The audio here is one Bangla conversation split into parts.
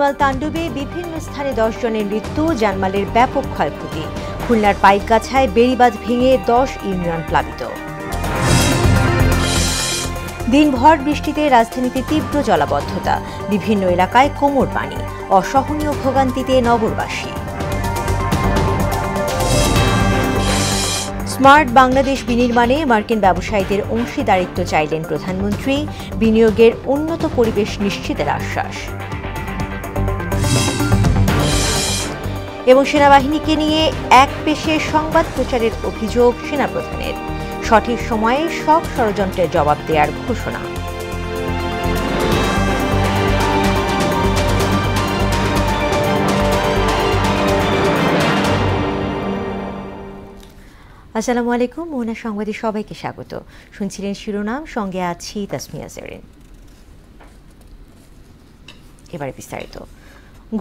রিমাল তাণ্ডবে বিভিন্ন স্থানে 10 জনের মৃত্যু, জানমালের ব্যাপক ক্ষয়ক্ষতি। খুলনার পাইকগাছায় বেড়িবাঁধ ভেঙে 10 ইউনিয়ন প্লাবিত। দিনভর বৃষ্টিতে রাজধানীতে তীব্র জলাবদ্ধতা, বিভিন্ন এলাকায় কোমর পানি, অসহনীয় ভোগান্তিতে নগরবাসী। স্মার্ট বাংলাদেশ বিনির্মাণে মার্কিন ব্যবসায়ীদের অংশীদারিত্ব চাইলেন প্রধানমন্ত্রী, বিনিয়োগের উন্নত পরিবেশ নিশ্চিতের আশ্বাস। এবং সেনাবাহিনীকে নিয়ে এক পেশে সংবাদ প্রচারের অভিযোগ সেনাপ্রধানের, সঠিক সময়ে সব ষড়যন্ত্রের জবাব দেওয়ার ঘোষণা। আসসালামু আলাইকুম, মোহনা সংবাদে সবাইকে স্বাগত। শুনছিলেন শিরোনাম, সঙ্গে আছি তাসমিয়া জেরিন। এবারে বিস্তারিত।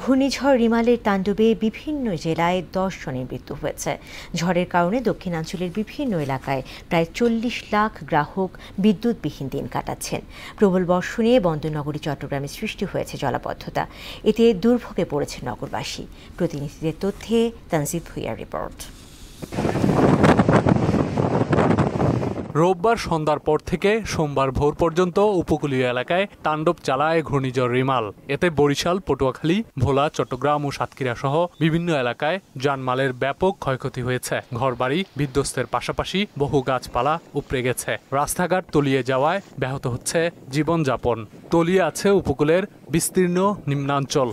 ঘূর্ণিঝড় রিমালের তাণ্ডবে বিভিন্ন জেলায় 10 জনের মৃত্যু হয়েছে। ঝড়ের কারণে দক্ষিণাঞ্চলের বিভিন্ন এলাকায় প্রায় 40 লাখ গ্রাহক বিদ্যুৎবিহীন দিন কাটাচ্ছেন। প্রবল বর্ষণে বন্দরনগরী চট্টগ্রামে সৃষ্টি হয়েছে জলাবদ্ধতা, এতে দুর্ভোগে পড়েছে নগরবাসী। প্রতিনিধিদের তথ্যে তানজিদ ভুইয়ার রিপোর্ট। রোববার সন্ধ্যার পর থেকে সোমবার ভোর পর্যন্ত উপকূলীয় এলাকায় তাণ্ডব চালায় ঘূর্ণিঝড় রিমাল। এতে বরিশাল, পটুয়াখালী, ভোলা, চট্টগ্রাম ও সাতক্ষীরা সহ বিভিন্ন এলাকায় জানমালের ব্যাপক ক্ষয়ক্ষতি হয়েছে। ঘরবাড়ি বিধ্বস্তের পাশাপাশি বহু গাছপালা উপড়ে গেছে। রাস্তাঘাট তলিয়ে যাওয়ায় ব্যাহত হচ্ছে জীবনযাপন। তলিয়ে আছে উপকূলের বিস্তীর্ণ নিম্নাঞ্চল।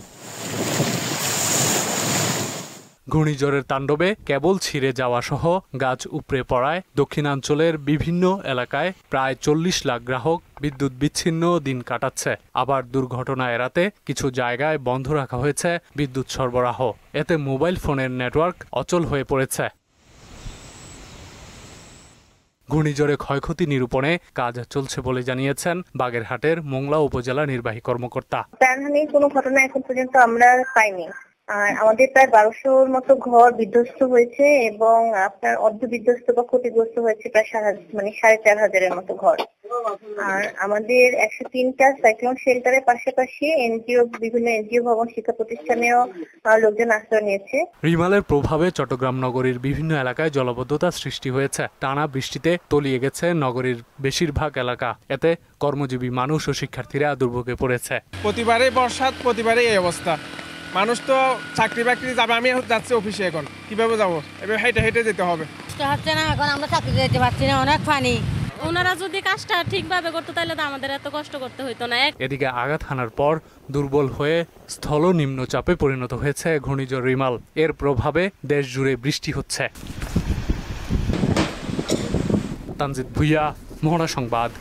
ঘূর্ণিঝড়ের তাণ্ডবে কেবল ছিঁড়ে যাওয়া সহ গাছ উপড়ে পড়ায় দক্ষিণাঞ্চলের বিভিন্ন এলাকায় প্রায় 40 লাখ গ্রাহক বিদ্যুৎ বিচ্ছিন্ন দিন কাটাচ্ছে। আবার দুর্ঘটনা এড়াতে কিছু জায়গায় বন্ধ রাখা হয়েছে বিদ্যুৎ সরবরাহ। এতে মোবাইল ফোনের নেটওয়ার্ক অচল হয়ে পড়েছে। ঘূর্ণিঝড়ে ক্ষয়ক্ষতি নিরূপণে কাজ চলছে বলে জানিয়েছেন বাগেরহাটের মোংলা উপজেলা নির্বাহী কর্মকর্তা। প্রাণহানির কোনো ঘটনা এখন পর্যন্ত আমরা পাইনি। আর আমাদের প্রায় 1200-র মতো ঘর বিধ্বস্ত হয়েছে এবং আপনার অর্ধ বিধ্বস্ত বা ক্ষতিগ্রস্ত হয়েছে প্রায় 4500-এর মতো ঘর। আর আমাদের 103টা সাইক্লোন শেল্টারের পাশাপাশি বিভিন্ন এনজিও ভবন, শিক্ষা প্রতিষ্ঠানেও লোকজন আশ্রয় নিয়েছে। রিমালের প্রভাবে চট্টগ্রাম নগরীর বিভিন্ন এলাকায় জলাবদ্ধতা সৃষ্টি হয়েছে। টানা বৃষ্টিতে তলিয়ে গেছে নগরীর বেশিরভাগ এলাকা। এতে কর্মজীবী মানুষ ও শিক্ষার্থীরা দুর্ভোগে পড়েছে। প্রতিবারে বর্ষাত, প্রতিবারে এই অবস্থা। মানুষ তো চাকরি বাকরি যাবে, আমি যাচ্ছি অফিসে, এখন কিভাবে যাবো? এবার হেঁটে হেঁটে যেতে হবে। হচ্ছে না, এখন আমরা চাকরি যেতে পারছি না, অনেক পানি। ওনারা যদি কাজটা ঠিকভাবে করতো তাহলে তো আমাদের এত কষ্ট করতে হইতো না। এদিকে আঘাত হানার পর দুর্বল হয়ে স্থল নিম্নচাপে পরিণত হয়েছে ঘূর্ণিঝড় রিমাল। এর প্রভাবে দেশ জুড়ে বৃষ্টি হচ্ছে। তানজিদ ভুইয়া, মোহনা সংবাদ।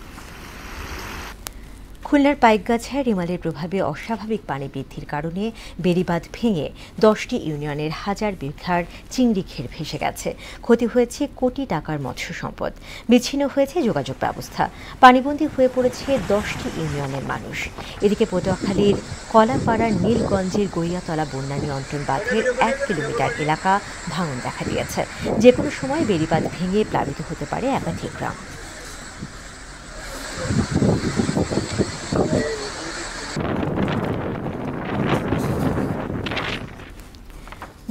খুলনার পাইকগাছায় রিমালের প্রভাবে অস্বাভাবিক পানি বৃদ্ধির কারণে বেড়িবাঁধ ভেঙে 10টি ইউনিয়নের হাজার বিঘার চিংড়ি ঘের ভেসে গেছে। ক্ষতি হয়েছে কোটি টাকার মৎস্য সম্পদ, বিচ্ছিন্ন হয়েছে যোগাযোগ ব্যবস্থা, পানিবন্দী হয়ে পড়েছে 10টি ইউনিয়নের মানুষ। এদিকে পটুয়াখালীর কলাপাড়ার নীলগঞ্জের গইয়াতলা বন্যা নিয়ন্ত্রণ বাঁধের 1 কিলোমিটার এলাকা ভাঙন দেখা দিয়েছে। যে কোনো সময় বেড়িবাঁধ ভেঙে প্লাবিত হতে পারে একাধিক গ্রাম।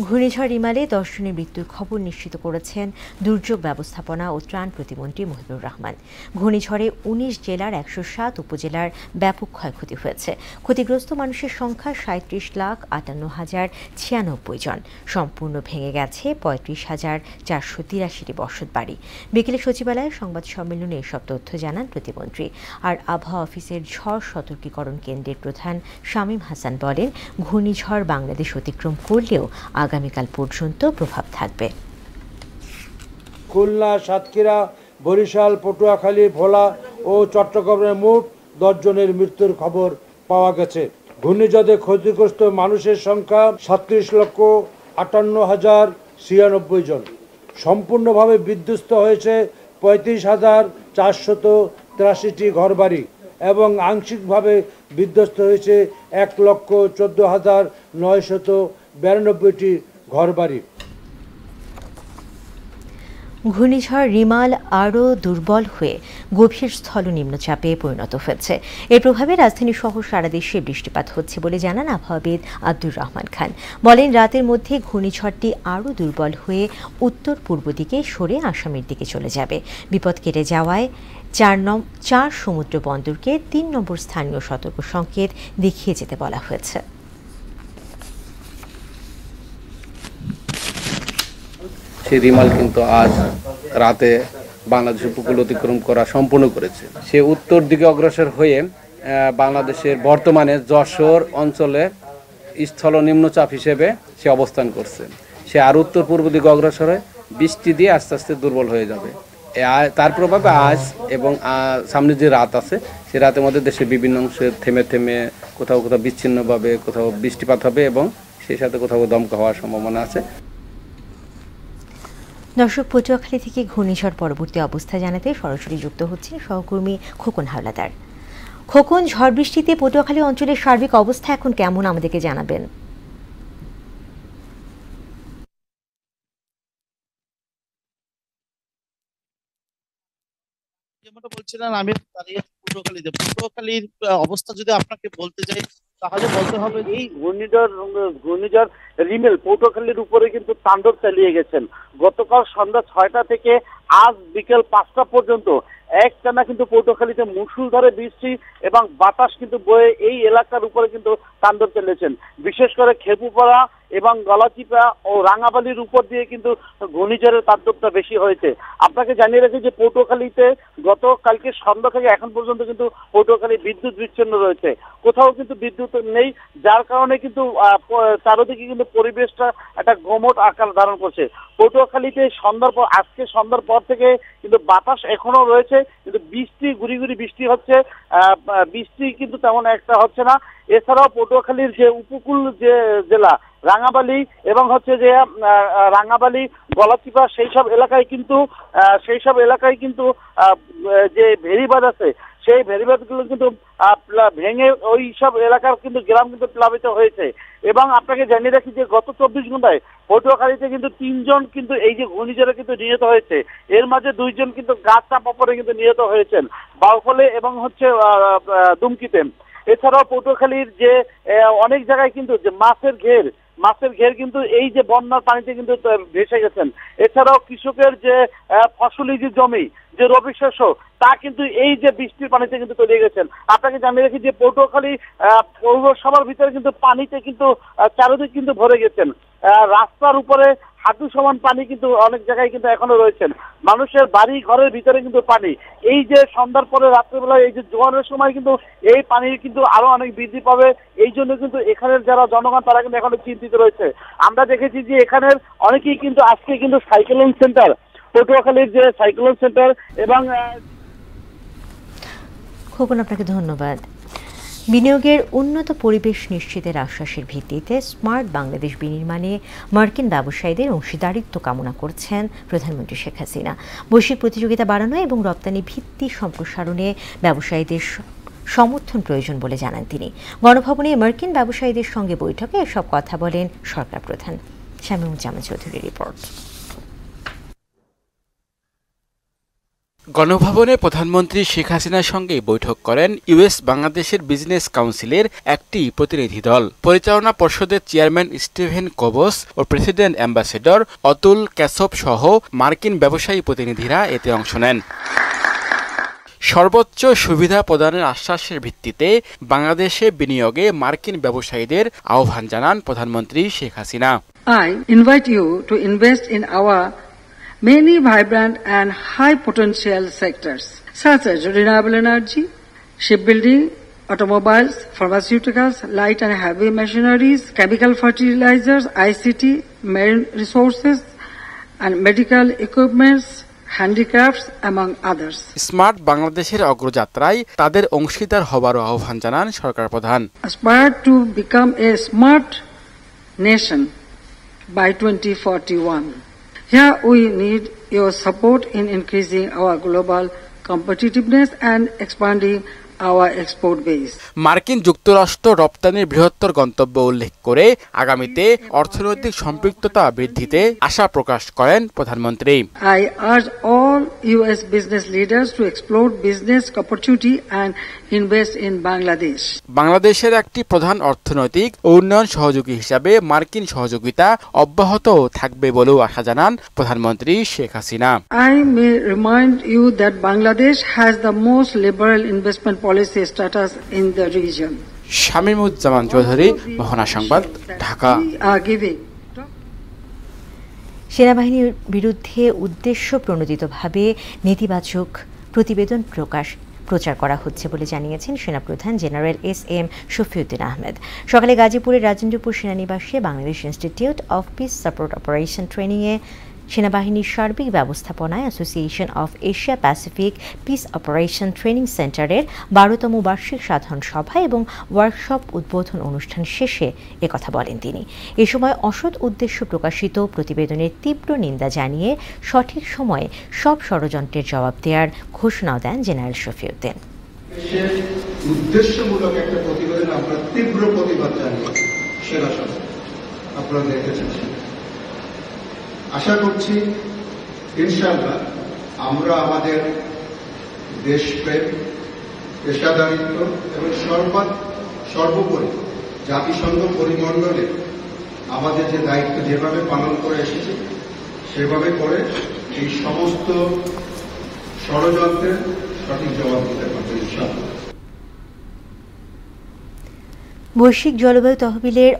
ঘূর্ণিঝড় রিমালে 10 জনের মৃত্যুর খবর নিশ্চিত করেছেন দুর্যোগ ব্যবস্থাপনা ও ত্রাণ প্রতিমন্ত্রী মহিবুর রহমান। ঘূর্ণিঝড়ে 19 জেলার 107 উপজেলার ব্যাপক ক্ষয়ক্ষতি হয়েছে। ক্ষতিগ্রস্ত মানুষের সংখ্যা 37,58,096 জন। সম্পূর্ণ ভেঙে গেছে 35,483টি বসতবাড়ি। বিকেলে সচিবালয়ে সংবাদ সম্মেলনে এসব তথ্য জানান প্রতিমন্ত্রী। আর আবহাওয়া অফিসের ঝড় সতর্কীকরণ কেন্দ্রের প্রধান শামীম হাসান বলেন, ঘূর্ণিঝড় বাংলাদেশ অতিক্রম করলেও আগামীকাল পর্যন্ত প্রভাব থাকবে। খুলনা, সাতক্ষীরা, বরিশাল, পটুয়াখালী, ভোলা ও চট্টগ্রামের মোট 10 জনের মৃত্যুর খবর পাওয়া গেছে। ঘূর্ণিঝড়ে ক্ষতিগ্রস্ত মানুষের সংখ্যা 37,58,096 জন। সম্পূর্ণভাবে বিধ্বস্ত হয়েছে 35,483টি ঘরবাড়ি এবং আংশিকভাবে বিধ্বস্ত হয়েছে 1,14,992টি ঘরবাড়ি। ঘূর্ণিঝড় রিমাল আরও দুর্বল হয়ে গভীর স্থল নিম্নচাপে পরিণত হয়েছে। এর প্রভাবে রাজধানী সহ সারা দেশে বৃষ্টিপাত হচ্ছে বলে জানান আবহাওয়াবিদ আব্দুর রহমান খান। বলেন, রাতের মধ্যে ঘূর্ণিঝড়টি আরও দুর্বল হয়ে উত্তর পূর্ব দিকে সরে আসামের দিকে চলে যাবে। বিপদ কেটে যাওয়ায় 4 সমুদ্র বন্দরকে 3 নম্বর স্থানীয় সতর্ক সংকেত দেখিয়ে যেতে বলা হয়েছে। সেই রিমাল কিন্তু আজ রাতে বাংলাদেশ উপকূল অতিক্রম করা সম্পূর্ণ করেছে। সে উত্তর দিকে অগ্রসর হয়ে বাংলাদেশের বর্তমানে যশোর অঞ্চলে স্থল নিম্নচাপ হিসেবে সে অবস্থান করছে। সে আর উত্তর পূর্ব দিকে অগ্রসর হয়ে বৃষ্টি দিয়ে আস্তে আস্তে দুর্বল হয়ে যাবে। তার প্রভাবে আজ এবং সামনে যে রাত আছে সে রাতের মধ্যে দেশের বিভিন্ন অংশে থেমে থেমে কোথাও কোথাও বিচ্ছিন্নভাবে কোথাও বৃষ্টিপাত হবে এবং সেই সাথে কোথাও দমকা হওয়ার সম্ভাবনা আছে। দর্শক, পটুয়াখালী থেকে ঘূর্ণিঝড় পরবর্তী অবস্থা জানাতে সরাসরি যুক্ত হচ্ছেন সহকর্মী খোকন হাওলাদার। খোকন, ঝড় বৃষ্টিতে পটুয়াখালী অঞ্চলের সার্বিক অবস্থা এখন কেমন আমাদেরকে জানাবেন? যেমনটা বলছিলাম, আমি দাঁড়িয়ে পটুয়াখালীতে। পটুয়াখালীর অবস্থা যদি আপনাকে বলতে যাই তাহলে বলতে হবে এই ঘূর্ণিঝড় রিমেল পটুয়াখালীর উপরে কিন্তু তাণ্ডব চালিয়ে গেছেন। গতকাল সন্ধ্যা 6টা থেকে আজ বিকেল 5টা পর্যন্ত একটানা কিন্তু পটুয়াখালীতে মুষলধারে বৃষ্টি এবং বাতাস কিন্তু বয়ে এই এলাকার উপরে কিন্তু তাণ্ডব চালিয়েছেন। বিশেষ করে খেপুপাড়া এবং গলাচিপা ও রাঙাবালির উপর দিয়ে কিন্তু ঘূর্ণিঝড়ের তাণ্ডবটা বেশি হয়েছে। আপনাকে জানিয়ে রাখি যে পটুয়াখালীতে গতকালকে সন্ধ্যা থেকে এখন পর্যন্ত কিন্তু পটুয়াখালী বিদ্যুৎ বিচ্ছিন্ন রয়েছে, কোথাও কিন্তু বিদ্যুৎ নেই, যার কারণে কিন্তু চারদিকে কিন্তু পরিবেশটা একটা গমট আকার ধারণ করছে। পটুয়াখালীতে আজকে সন্ধ্যার পর থেকে কিন্তু বাতাস এখনো রয়েছে, কিন্তু বৃষ্টি গুড়ি গুড়ি বৃষ্টি হচ্ছে, বৃষ্টি কিন্তু তেমন একটা হচ্ছে না। এছাড়াও পটুয়াখালীর যে উপকূল যে জেলা রাঙাবালি এবং হচ্ছে যে রাঙাবালি গলাচিপা সেই সব এলাকায় কিন্তু যে ভেরিবাঁধ আছে সেই ভেরিবাঁধগুলো কিন্তু ভেঙে ওই সব এলাকার কিন্তু গ্রাম কিন্তু প্লাবিত হয়েছে। এবং আপনাকে জানিয়ে রাখি যে গত 24 ঘন্টায় পটুয়াখালীতে কিন্তু 3 জন কিন্তু এই যে ঘূর্ণিঝড়ে কিন্তু নিহত হয়েছে। এর মাঝে 2 জন কিন্তু গাছ চাপা পড়ে কিন্তু নিহত হয়েছেন বাউফলে এবং হচ্ছে দুমকিতে। এছাড়াও পটুয়াখালীর যে অনেক জায়গায় কিন্তু যে মাছের ঘের কিন্তু এই যে বন্যার পানিতে কিন্তু ভেসে গেছেন। এছাড়াও কৃষকের যে ফসলি যে জমি যে রবি শস্য তা কিন্তু এই যে বৃষ্টির পানিতে কিন্তু তলিয়ে গেছেন। আপনাকে জানিয়ে রাখি যে পটুয়াখালী পৌরসভার ভিতরে কিন্তু পানিতে কিন্তু চারিদিক কিন্তু ভরে গেছেন। রাস্তার উপরে হাঁটু সমান পানি কিন্তু অনেক জায়গায় কিন্তু এখনো রয়েছেন। মানুষের বাড়ি ঘরের ভিতরে কিন্তু পানি। এই যে সন্ধ্যার পরে রাত্রেবেলা এই যে জোয়ারের সময় কিন্তু এই পানি কিন্তু আরো অনেক বৃদ্ধি পাবে। এই জন্য কিন্তু এখানের যারা জনগণ তারা কিন্তু এখনো চিন্তিত রয়েছে। আমরা দেখেছি যে এখানের অনেকেই কিন্তু আজকে কিন্তু সাইক্লোন সেন্টার পটুয়াখালীর যে সাইক্লোন সেন্টার এবং খোকন, আপনাকে ধন্যবাদ। বিনিয়োগের উন্নত পরিবেশ নিশ্চিতের আশ্বাসের ভিত্তিতে স্মার্ট বাংলাদেশ বিনির্মাণে মার্কিন ব্যবসায়ীদের অংশীদারিত্ব কামনা করছেন প্রধানমন্ত্রী শেখ হাসিনা। বৈশ্বিক প্রতিযোগিতা বাড়ানো এবং রপ্তানি ভিত্তি সম্প্রসারণে ব্যবসায়ীদের সমর্থন প্রয়োজন বলে জানান তিনি। গণভবনে মার্কিন ব্যবসায়ীদের সঙ্গে বৈঠকে এসব কথা বলেন সরকার প্রধান। শামীমুজ্জামান চৌধুরীর রিপোর্ট। গণভবনে প্রধানমন্ত্রী শেখ হাসিনার সঙ্গে বৈঠক করেন ইউএস বাংলাদেশের বিজনেস কাউন্সিলের একটি প্রতিনিধি দল। পরিচালনা পর্ষদের চেয়ারম্যান স্টিভেন কোবস ও প্রেসিডেন্ট অ্যাম্বাসেডর অতুল ক্যাসপ সহ মার্কিন ব্যবসায়ী প্রতিনিধিরা এতে অংশ নেন। সর্বোচ্চ সুবিধা প্রদানের আশ্বাসের ভিত্তিতে বাংলাদেশে বিনিয়োগে মার্কিন ব্যবসায়ীদের আহ্বান জানান প্রধানমন্ত্রী Sheikh Hasina. I invite you to invest in our many vibrant and high potential sectors such as renewable energy, shipbuilding, automobiles, pharmaceuticals, light and heavy machineries, chemical fertilizers, ICT, marine resources and medical equipments, handicrafts among others. Smart বাংলাদেশের অগ্রযাত্রায় তাদের অংশীদার হবারও আহ্বান জানান সরকার প্রধান। Aspire to become a smart nation by 2041. Here we need your support in increasing our global competitiveness and expanding our export base. মার্কিন যুক্তরাষ্ট্র রপ্তানির বৃহত্তর গন্তব্য উল্লেখ করে আগামীতে অর্থনৈতিক সম্পৃক্ততা বৃদ্ধিতে আশা প্রকাশ করেন প্রধানমন্ত্রী। I urge all US business leaders to explore business opportunity and invest in Bangladesh. বাংলাদেশের একটি প্রধান অর্থনৈতিক ও উন্নয়ন সহযোগী হিসাবে মার্কিন সহযোগিতা অব্যাহত থাকবে বলেও আশা জানান প্রধানমন্ত্রী Sheikh Hasina. I may remind you that Bangladesh has the most liberal investment policy status in the region. Shamimuzzaman Chowdhury, মোহনা সংবাদ, ঢাকা। সেনাবাহিনীর বিরুদ্ধে উদ্দেশ্য প্রণোদিতভাবে নেতিবাচক প্রতিবেদন প্রচার করা হচ্ছে বলে জানিয়েছেন সেনাপ্রধান জেনারেল এস.এম. শফিউদ্দিন আহমেদ। সকালে গাজীপুরের রাজেন্দ্রপুর সেনানিবাসে Bangladesh institute of peace support operation ট্রেনিংয়ে সেনাবাহিনীর সার্বিক ব্যবস্থাপনায় association of Asia Pacific peace operation training সেন্টারের ১২তম বার্ষিক সাধারণ সভা এবং ওয়ার্কশপ উদ্বোধন অনুষ্ঠান শেষে একথা বলেন তিনি। এ সময় অসৎ উদ্দেশ্য প্রকাশিত প্রতিবেদনের তীব্র নিন্দা জানিয়ে সঠিক সময়ে সব ষড়যন্ত্রের জবাব দেওয়ার ঘোষণাও দেন জেনারেল শফিউদ্দিন। উদ্দেশ্যমূলক একটা প্রতিবেদন আমরা তীব্র প্রতিবাদ জানিয়েছি সেনা সদস্য, আপনারা দেখেছেন। আশা করছি ইনশাআল্লাহ আমরা আমাদের দেশপ্রেম, পেশাদারিত্ব এবং সর্বোপরি জাতিসংঘ পরিমণ্ডলে আমাদের যে দায়িত্ব যেভাবে পালন করে এসেছি সেভাবে করে এই সমস্ত ষড়যন্ত্রের সঠিক জবাব দিতে পারবে ইনশাআল্লাহ। বৈশ্বিক জলবায়ু তহবিলের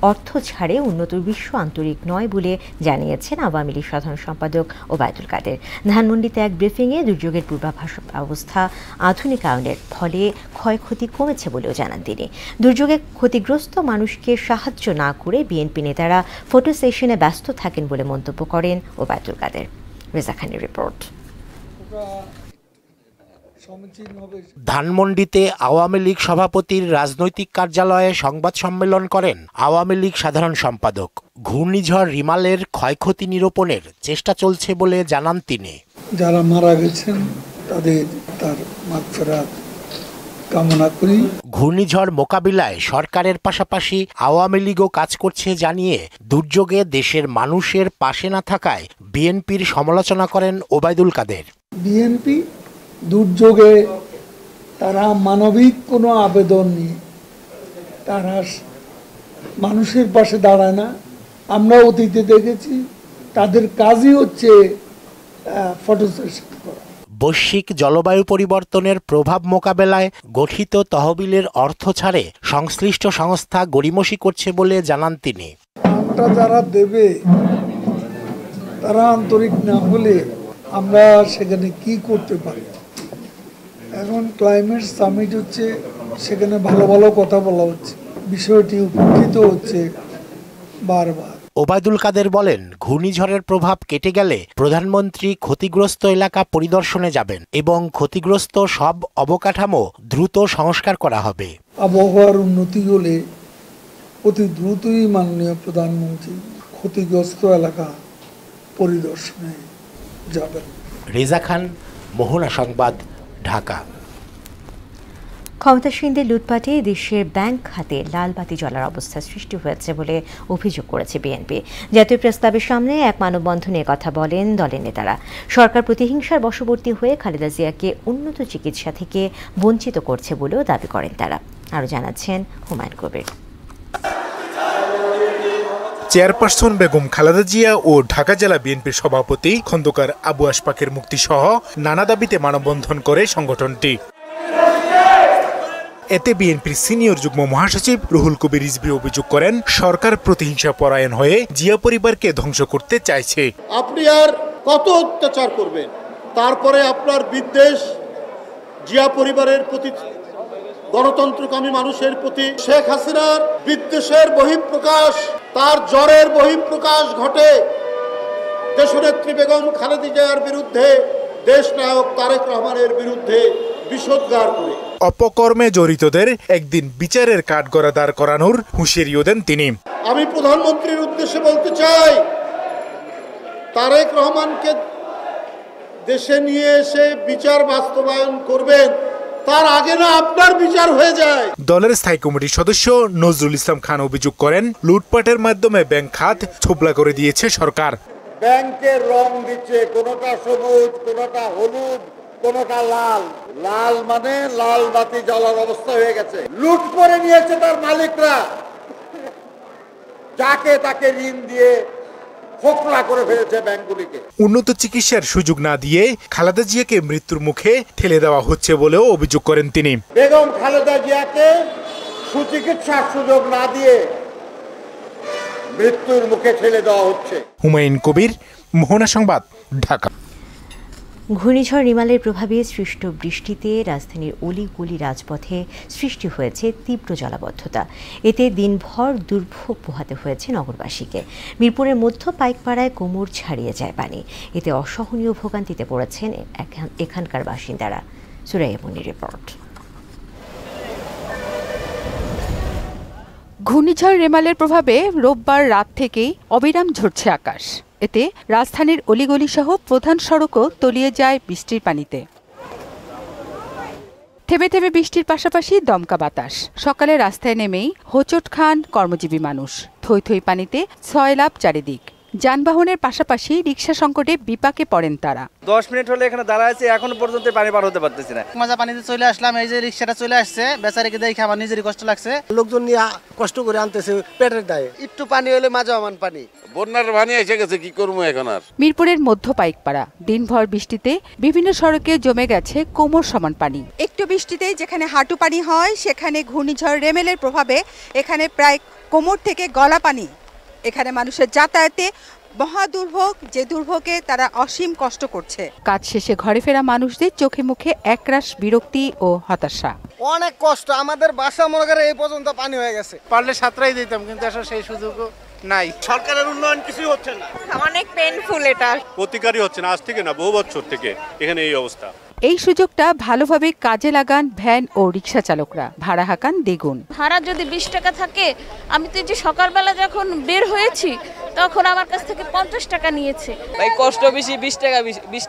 অর্থ ছাড়ে উন্নত বিশ্ব আন্তরিক নয় বলে জানিয়েছেন আওয়ামী লীগ সাধারণ সম্পাদক ওবায়দুল কাদের। ধানমন্ডিতে এক ব্রিফিংয়ে দুর্যোগের পূর্বাভাস ব্যবস্থা আধুনিকায়নের ফলে ক্ষয়ক্ষতি কমেছে বলেও জানান তিনি। দুর্যোগে ক্ষতিগ্রস্ত মানুষকে সাহায্য না করে বিএনপি নেতারা ফটো সেশনে ব্যস্ত থাকেন বলে মন্তব্য করেন ওবায়দুল কাদের। রেজা খানের রিপোর্ট। ধানমন্ডিতে আওয়ামী লীগ সভাপতির রাজনৈতিক কার্যালয়ে সংবাদ সম্মেলন করেন আওয়ামী লীগ সাধারণ সম্পাদক। ঘূর্ণিঝড় রিমালের ক্ষয়ক্ষতি নিরূপণের চেষ্টা চলছে বলে জানান তিনি। যারা মারা গেছেন তাদের তার মাগফিরাত কামনা করি। ঘূর্ণিঝড় মোকাবিলায় সরকারের পাশাপাশি আওয়ামী লীগও কাজ করছে জানিয়ে দুর্যোগে দেশের মানুষের পাশে না থাকায় বিএনপির সমালোচনা করেন ওবায়দুল কাদের। বিএনপি দুর্যোগে তারা মানবিক কোনো আবেদন নিয়ে তারা মানুষের পাশে দাঁড়ায় না। আমরা অতীতে দেখেছি তাদের কাজই হচ্ছে ফটো সেশন করা। বৈশ্বিক জলবায়ু পরিবর্তনের প্রভাব মোকাবেলায় গঠিত তহবিলের অর্থ ছাড়ে সংশ্লিষ্ট সংস্থা গড়িমসি করছে বলে জানান তিনি। যারা দেবে তারা আন্তরিক না হলে আমরা সেখানে কি করতে পারি? এখন ক্লাইমেট সামিট হচ্ছে, সেখানে ভালো ভালো কথা বলা হচ্ছে, বিষয়টি উপকৃত হচ্ছে বারবার। ওবায়দুল কাদের বলেন, ঘূর্ণিঝড়ের প্রভাব কেটে গেলে প্রধানমন্ত্রী ক্ষতিগ্রস্ত এলাকা পরিদর্শনে যাবেন এবং ক্ষতিগ্রস্ত সব অবকাঠামো দ্রুত সংস্কার করা হবে। আবহাওয়ার উন্নতি হলে অতি দ্রুতই মাননীয় প্রধানমন্ত্রী ক্ষতিগ্রস্ত এলাকা পরিদর্শনে যাবেন। রেজা খান, মোহনা সংবাদ, ঢাকা। ক্ষমতাসীনদের লুটপাটে দেশের ব্যাংক খাতে লাল বাতি জ্বলার অবস্থা সৃষ্টি হয়েছে বলে অভিযোগ করেছে বিএনপি। জাতীয় প্রেসক্লাবের সামনে এক মানববন্ধনে কথা বলেন দলের নেতারা। সরকার প্রতিহিংসার বশবর্তী হয়ে খালেদা জিয়াকে উন্নত চিকিৎসা থেকে বঞ্চিত করছে বলেও দাবি করেন তারা। আরও জানাচ্ছেন হুমায়ুন কবির। চেয়ারপারসন বেগম খালেদা জিয়া ও ঢাকা জেলা বিএনপির সভাপতি খন্দকার আবু আশফাকের মুক্তি সহ নানা দাবিতে মানববন্ধন করে সংগঠনটি। এতে বিএনপির সিনিয়র যুগ্ম মহাসচিব রুহুল কবির রিজভী অভিযোগ করেন, সরকার প্রতিহিংসা পরায়ণ হয়ে জিয়া পরিবারকে ধ্বংস করতে চাইছে। আপনি আর কত অত্যাচার করবেন? তারপরে আপনার বিদ্বেষ জিয়া পরিবারের প্রতি, গণতন্ত্রকামী মানুষের প্রতি। শেখ হাসিনার বিদ্বেষের বহিঃপ্রকাশ, তার জ্বরের বহিঃপ্রকাশ ঘটে দেশনেত্রী বেগম খালেদা জিয়ার বিরুদ্ধে, দেশনায়ক তারেক রহমানের বিরুদ্ধে বিষোদ্গার করে। অপকর্মে জড়িতদের একদিন বিচারের কাঠগড়া দাঁড় করানোর হুঁশিয়ারিও দেন তিনি। আমি প্রধানমন্ত্রীর উদ্দেশ্যে বলতে চাই, তারেক রহমানকে দেশে নিয়ে এসে বিচার বাস্তবায়ন করবেন, তার আগে না আপনার বিচার হয়ে যায়। দলের স্থায়ী কমিটির সদস্য নজরুল ইসলাম খান অভিযোগ করেন, লুটপাটের মাধ্যমে ব্যাংক খাত ছোবলা করে দিয়েছে সরকার। ব্যাংকের রং দিচ্ছে, কোনটা সবুজ, কোনটা হলুদ, কোনটা লাল। লাল মানে লাল বাতি জ্বলার অবস্থা হয়ে গেছে। লুট করে নিয়েছে তার মালিকরা, যাকে তাকে ঋণ দিয়ে খোকলা করে ফেলেছে ব্যাংকগুলিকে। উন্নত চিকিৎসার সুযোগ না দিয়ে খালেদা জিয়াকে মৃত্যুর মুখে ঠেলে দেওয়া হচ্ছে বলেও অভিযোগ করেন তিনি। বেগম খালেদা জিয়াকে সুচিকিৎসার সুযোগ না দিয়ে মৃত্যুর মুখে ঠেলে দেওয়া হচ্ছে। হুমায়ুন কবির, মোহনা সংবাদ, ঢাকা। ঘূর্ণিঝড় রিমালের প্রভাবে সৃষ্ট বৃষ্টিতে রাজধানীর অলিগলি রাজপথে সৃষ্টি হয়েছে তীব্র জলাবদ্ধতা। এতে দিনভর দুর্ভোগ পোহাতে হয়েছে নগরবাসীকে। মিরপুরের মধ্য পাইকপাড়ায় কোমর ছাড়িয়ে যায় পানি। এতে অসহনীয় ভোগান্তিতে পড়েছেন এখানকার বাসিন্দারা। সুরাইয়া মুনির রিপোর্ট। ঘূর্ণিঝড় রেমালের প্রভাবে রোববার রাত থেকেই অবিরাম ঝরছে আকাশ। এতে রাজধানীর অলিগলি সহ প্রধান সড়কও তলিয়ে যায় বৃষ্টির পানিতে। থেমে থেমে বৃষ্টির পাশাপাশি দমকা বাতাস। সকালে রাস্তায় নেমেই হোঁচট খান কর্মজীবী মানুষ। থই থই পানিতে ছয়লাভ চারিদিক। যানবাহনের পাশাপাশি রিক্সা সংকটে বিপাকে পড়েন তারা। 10 মিনিট হলে এখানে দাঁড়ায় আছে, এখনো পর্যন্ত পানি পার হতে পারতেছি না। মাজা পানিতে চলে আসলাম, এই যে রিক্সাটা চলে আসছে, বেচারিকে দেখে আমার নিজেরই কষ্ট লাগছে। লোকজন নিয়ে কষ্ট করে আনতেছে পেটের দায়ে। একটু পানি হলে মাজা আমান পানি, বন্যার পানি এসে গেছে, কি করবো এখন আর। মিরপুরের মধ্য পাইকপাড়া, দিনভর বৃষ্টিতে বিভিন্ন সড়কে জমে গেছে কোমর সমান পানি। একটু বৃষ্টিতেই যেখানে হাঁটু পানি হয়, সেখানে ঘূর্ণিঝড় রেমেলের প্রভাবে এখানে প্রায় কোমর থেকে গলা পানি। এখানে মানুষের যাতায়াতে মহা দুর্ভোগ, যে দুর্ভোগে তারা অসীম কষ্ট করছে। কাজ শেষে ঘরে ফেরা মানুষদের চোখে মুখে একরাশ বিরক্তি ও হতাশা। অনেক কষ্ট, আমাদের বাসা মনে করে এই পর্যন্ত পানি হয়ে গেছে। পারলে সাঁতরাই দিতাম, কিন্তু আসলে সেই সুযোগও নাই। সরকারের উন্নয়ন কিছুই হচ্ছে না। অনেক পেইনফুল এটা। প্রতিকারই হচ্ছে না, আজ থেকে না, বহু বছর থেকে এখানে এই অবস্থা। এই সুযোগটা ভালোভাবে কাজে লাগান ভ্যান ও রিক্সা চালকরা। ভাড়া হাঁকান দ্বিগুণ। ভাড়া যদি 20 টাকা থাকে, আমি তো যে সকালবেলা যখন বের হয়েছি তখন আমার কাছ থেকে 50 টাকা নিয়েছে। ভাই কষ্ট বেশি, 20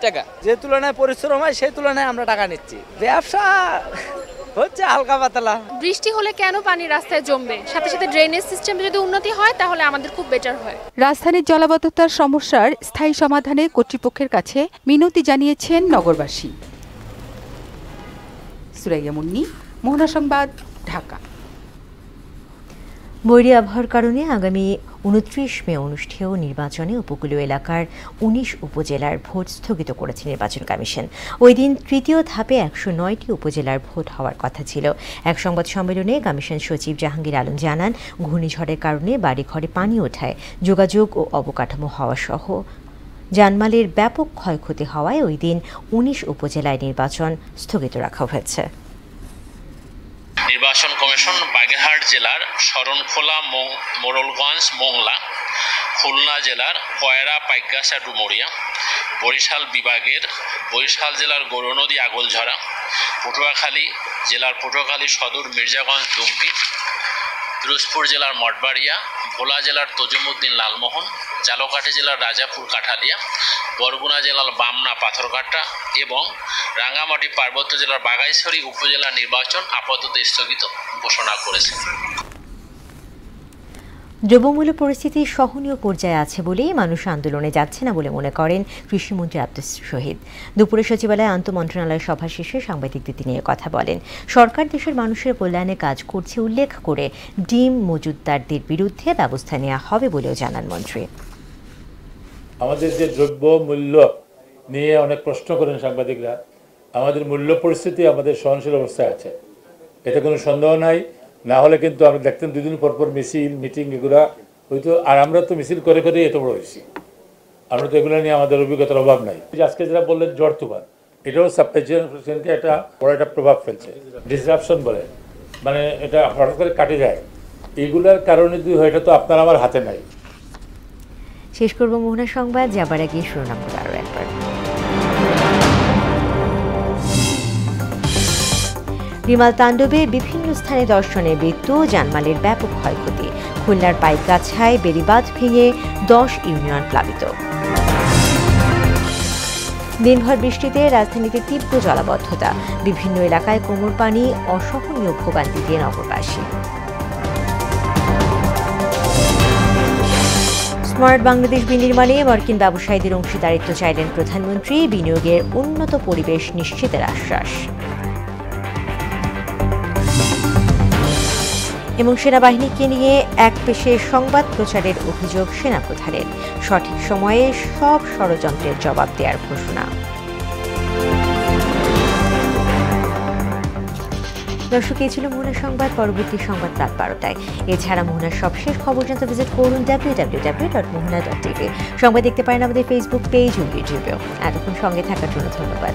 টাকা। যে তুলনায় পরিশ্রম হয় সেই তুলনায় আমরা টাকা নিচ্ছি। ব্যবসা হচ্ছে হালকা পাতলা। বৃষ্টি হলে কেন পানি রাস্তায় জমবে? সাথে সাথে ড্রেনেজ সিস্টেমে যদি উন্নতি হয় তাহলে আমাদের খুব বেটার হয়। রাজধানীর জলাবদ্ধতার সমস্যার স্থায়ী সমাধানে কর্তৃপক্ষের কাছে মিনতি জানিয়েছেন নগরবাসী। সুরাইয়া মুন্নি, মোহনা সংবাদ, ঢাকা। বৈরী আবহাওয়ার কারণে আগামী 29 মে অনুষ্ঠেয় নির্বাচনে উপকূলীয় এলাকার 19 উপজেলার ভোট স্থগিত করেছে নির্বাচন কমিশন। ওই দিন তৃতীয় ধাপে 109টি উপজেলার ভোট হওয়ার কথা ছিল। এক সংবাদ সম্মেলনে কমিশন সচিব জাহাঙ্গীর আলম জানান, ঘূর্ণিঝড়ের কারণে বাড়িঘরে পানি ওঠায়, যোগাযোগ ও অবকাঠামো হওয়া সহ জানমালের ব্যাপক ক্ষয়ক্ষতি হওয়ায় ওই দিন 19 উপজেলায় নির্বাচন স্থগিত রাখা হয়েছে। নির্বাচন কমিশন বাগেরহাট জেলার শরণখোলা, মোড়লগঞ্জ, মোংলা, খুলনা জেলার কয়রা, পাইকগাছা, ডুমুরিয়া, বরিশাল বিভাগের বরিশাল জেলার গৌরনদী, আগলঝরা, পটুয়াখালী জেলার পটুয়াখালী সদর, মির্জাগঞ্জ, দুমকি, পিরোজপুর জেলার মঠবাড়িয়া, ভোলা জেলার তজুমউদ্দিন, লালমোহন, ঝালকাঠি জেলার রাজাপুর, কাঠালিয়া, বরগুনা জেলার বামনা, পাথরঘাটা এবং রাঙ্গামাটি পার্বত্য জেলার বাগাইছড়ি উপজেলা নির্বাচন আপাতত স্থগিত ঘোষণা করেছে। দ্রব্যমূল্য পরিস্থিতি সহনীয় পর্যায়ে আছে বলেই মানুষ আন্দোলনে যাচ্ছে না বলে মনে করেন কৃষিমন্ত্রী আব্দুস শহীদ। দুপুরে সচিবালয়ে আন্তঃমন্ত্রণালয় সভা শেষে সাংবাদিকদের তিনি কথা বলেন। সরকার দেশের মানুষের কল্যাণে কাজ করছে উল্লেখ করে ডিম মজুতদারদের বিরুদ্ধে ব্যবস্থা নেওয়া হবে বলেও জানান মন্ত্রী। আমাদের যে দ্রব্য মূল্য নিয়ে অনেক প্রশ্ন করেন সাংবাদিকরা, আমাদের মূল্য পরিস্থিতি আমাদের সহনশীল অবস্থায় আছে, এতে কোনো সন্দেহ নাই। না হলে কিন্তু আমরা দেখতেন 2 দিন পর পর মিছিল, মিটিং এগুলা হয়তো, আর আমরা তো মিছিল করে করে এত বড় হয়েছি, আমরা তো এগুলো নিয়ে আমাদের অভিজ্ঞতার অভাব নাই। আজকে যারা বললেন ঝড় তুফান, এটাও সাপ্লাই চেইনকে একটা বড় একটা প্রভাব ফেলছে। ডিসরাপশন বলে, মানে এটা হঠাৎ করে কাটে যায়, এইগুলার কারণে এটা তো আপনার আমার হাতে নাই। শেষ করব মোহনা সংবাদ, যাবার আগে শিরোনামগুলো আরও একবার। রিমাল তাণ্ডবে বিভিন্ন স্থানে দর্শনে মৃত্যু, জানমালের ব্যাপক ক্ষয়ক্ষতি। খুলনার পাইকগাছায় বেড়িবাঁধ ভেঙে 10 ইউনিয়ন প্লাবিত। দিনভর বৃষ্টিতে রাজধানীতে তীব্র জলাবদ্ধতা, বিভিন্ন এলাকায় কোমর পানি, অসহনীয় ভোগান্তিতে নগরবাসী। স্মার্ট বাংলাদেশ বিনির্মাণে মার্কিন ব্যবসায়ীদের অংশীদারিত্ব চাইলেন প্রধানমন্ত্রী, বিনিয়োগের উন্নত পরিবেশ নিশ্চিতের আশ্বাস। এবং সেনাবাহিনীকে নিয়ে একপেশে সংবাদ প্রচারের অভিযোগ সেনাপ্রধানের, সঠিক সময়ে সব ষড়যন্ত্রের জবাব দেওয়ার ঘোষণা। দর্শক, এই ছিল মোহনার সংবাদ। পরবর্তী সংবাদ রাত 12টায়। এছাড়া মোহনার সবশেষ খবর জানতে ভিজিট করুন www.mohana.tv। সংবাদ দেখতে পারেন আমাদের ফেসবুক পেজ ও ইউটিউবেও। এতক্ষণ সঙ্গে থাকার জন্য ধন্যবাদ।